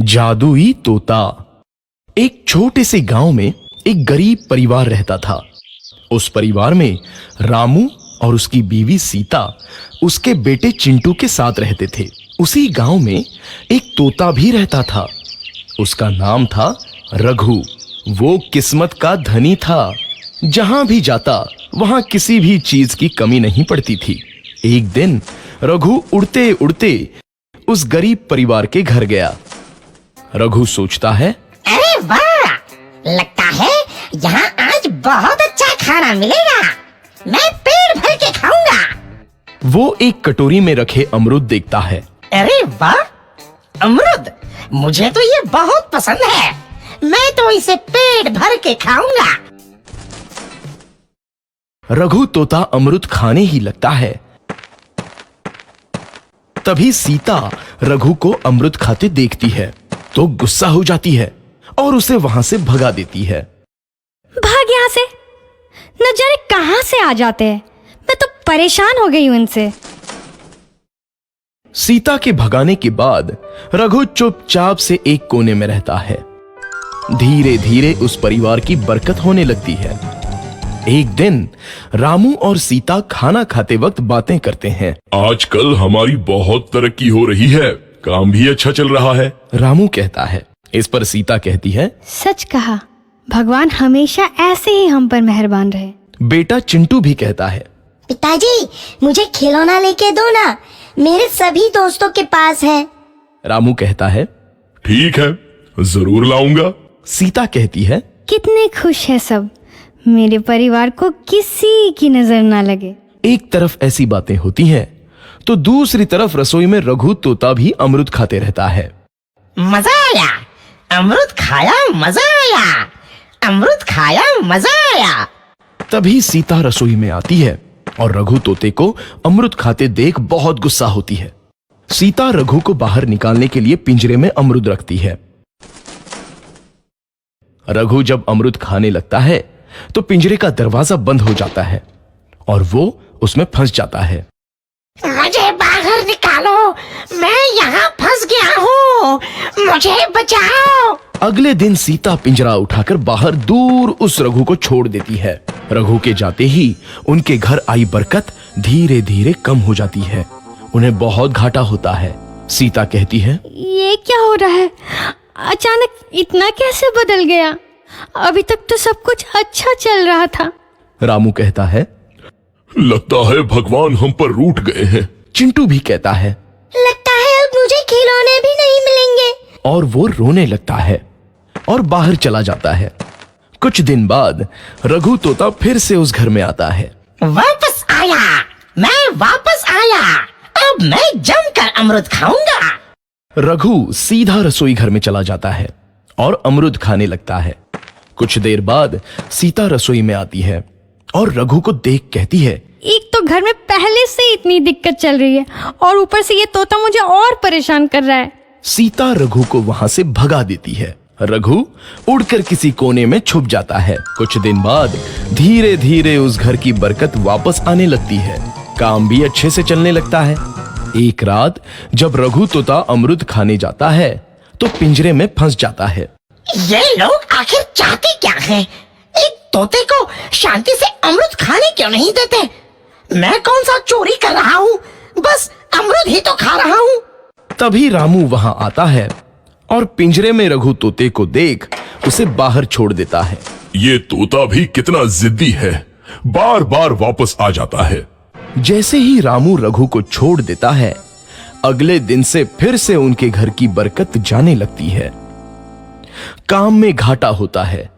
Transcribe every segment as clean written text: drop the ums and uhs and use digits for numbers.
जादुई तोता। एक छोटे से गांव में एक गरीब परिवार रहता था। उस परिवार में रामू और उसकी बीवी सीता उसके बेटे चिंटू के साथ रहते थे। उसी गांव में एक तोता भी रहता था। उसका नाम था रघु। वो किस्मत का धनी था। जहां भी जाता वहां किसी भी चीज की कमी नहीं पड़ती थी। एक दिन रघु उड़ते उड़ते उस गरीब परिवार के घर गया। रघु सोचता है, अरे वाह, लगता है यहाँ आज बहुत अच्छा खाना मिलेगा। मैं पेट भर के खाऊंगा। वो एक कटोरी में रखे अमरूद देखता है। अरे वाह, अमरूद, मुझे तो ये बहुत पसंद है। मैं तो इसे पेट भर के खाऊंगा। रघु तोता अमरूद खाने ही लगता है। तभी सीता रघु को अमरूद खाते देखती है तो गुस्सा हो जाती है और उसे वहां से भगा देती है। भाग यहाँ से, न जाने कहां से आ जाते हैं। मैं तो परेशान हो गई हूं इनसे। सीता के भगाने के बाद रघु चुपचाप से एक कोने में रहता है। धीरे धीरे उस परिवार की बरकत होने लगती है। एक दिन रामू और सीता खाना खाते वक्त बातें करते हैं। आजकल हमारी बहुत तरक्की हो रही है, काम भी अच्छा चल रहा है। रामू कहता है। इस पर सीता कहती है, सच कहा, भगवान हमेशा ऐसे ही हम पर मेहरबान रहे। बेटा चिंटू भी कहता है, पिताजी, मुझे खिलौना लेके दो ना, मेरे सभी दोस्तों के पास है। रामू कहता है, ठीक है, जरूर लाऊंगा। सीता कहती है, कितने खुश है सब, मेरे परिवार को किसी की नजर ना लगे। एक तरफ ऐसी बातें होती हैं तो दूसरी तरफ रसोई में रघु तोता भी अमरूद खाते रहता है। मजा आया, अमरूद खाया, मजा आया, अमरूद खाया, मजा आया। तभी सीता रसोई में आती है और रघु तोते को अमरूद खाते देख बहुत गुस्सा होती है। सीता रघु को बाहर निकालने के लिए पिंजरे में अमरूद रखती है। रघु जब अमरूद खाने लगता है तो पिंजरे का दरवाजा बंद हो जाता है और वो उसमें फंस जाता है। मुझे बाहर निकालो, मैं यहाँ फंस गया हूँ, मुझे बचाओ। अगले दिन सीता पिंजरा उठाकर बाहर दूर उस रघु को छोड़ देती है। रघु के जाते ही उनके घर आई बरकत धीरे धीरे कम हो जाती है। उन्हें बहुत घाटा होता है। सीता कहती है, ये क्या हो रहा है, अचानक इतना कैसे बदल गया? अभी तक तो सब कुछ अच्छा चल रहा था। रामू कहता है, लगता है भगवान हम पर रूठ गए हैं। चिंटू भी कहता है, लगता है अब मुझे खिलौने भी नहीं मिलेंगे। और वो रोने लगता है और बाहर चला जाता है। कुछ दिन बाद रघु तोता फिर से उस घर में आता है। वापस आया, मैं वापस आया, अब मैं जमकर अमरूद खाऊंगा। रघु सीधा रसोई घर में चला जाता है और अमरूद खाने लगता है। कुछ देर बाद सीता रसोई में आती है और रघु को देख कहती है, एक तो घर में पहले से इतनी दिक्कत चल रही है और ऊपर से ये तोता मुझे और परेशान कर रहा है। सीता रघु को वहां से भगा देती है। रघु उड़कर किसी कोने में छुप जाता है। कुछ दिन बाद धीरे धीरे उस घर की बरकत वापस आने लगती है। काम भी अच्छे से चलने लगता है। एक रात जब रघु तोता अमरूद खाने जाता है तो पिंजरे में फंस जाता है। ये लोग आखिर चाहते क्या हैं? एक तोते को शांति से अमरूद खाने क्यों नहीं देते? मैं कौन सा चोरी कर रहा हूँ? बस अमरूद ही तो खा रहा हूँ। तभी रामू वहां आता है और पिंजरे में रघु तोते को देख उसे बाहर छोड़ देता है। ये तोता भी कितना जिद्दी है, बार बार वापस आ जाता है। जैसे ही रामू रघु को छोड़ देता है, अगले दिन से फिर से उनके घर की बरकत जाने लगती है। काम में घाटा होता है।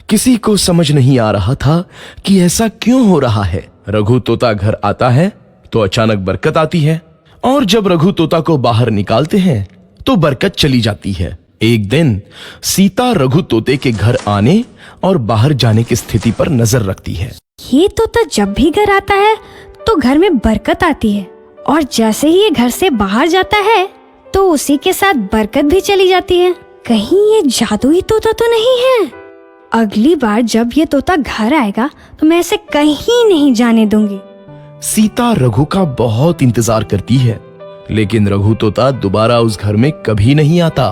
किसी को समझ नहीं आ रहा था कि ऐसा क्यों हो रहा है। रघु तोता घर आता है तो अचानक बरकत आती है और जब रघु तोता को बाहर निकालते हैं तो बरकत चली जाती है। एक दिन सीता रघु तोते के घर आने और बाहर जाने की स्थिति पर नजर रखती है। ये तोता जब भी घर आता है तो घर में बरकत आती है और जैसे ही ये घर से बाहर जाता है तो उसी के साथ बरकत भी चली जाती है। कहीं ये जादुई तोता तो नहीं है? अगली बार जब ये तोता घर आएगा तो मैं इसे कहीं नहीं जाने दूंगी। सीता रघु का बहुत इंतजार करती है, लेकिन रघु तोता दोबारा उस घर में कभी नहीं आता।